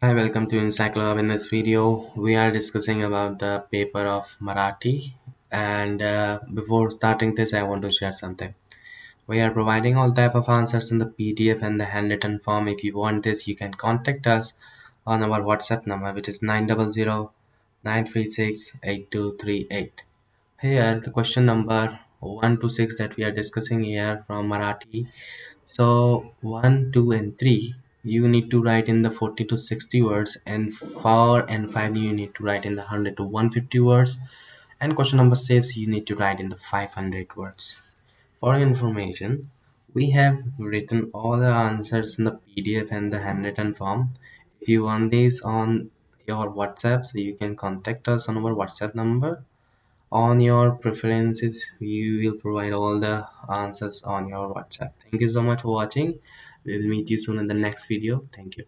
Hi, welcome to Encyclopedia. In this video, we are discussing about the paper of Marathi. And before starting this, I want to share something. We are providing all type of answers in the PDF and the handwritten form. If you want this, you can contact us on our WhatsApp number, which is 900 936 8238. Here, the question number 1 to 6 that we are discussing here from Marathi. So 1, 2, and 3 you need to write in the 40 to 60 words, and 4 and 5 you need to write in the 100 to 150 words, and question number 6 you need to write in the 500 words. For your information, we have written all the answers in the PDF and the handwritten form. If you want these on your WhatsApp, so you can contact us on our WhatsApp number. On your preferences, we will provide all the answers on your WhatsApp. Thank you so much for watching. We'll meet you soon in the next video. Thank you.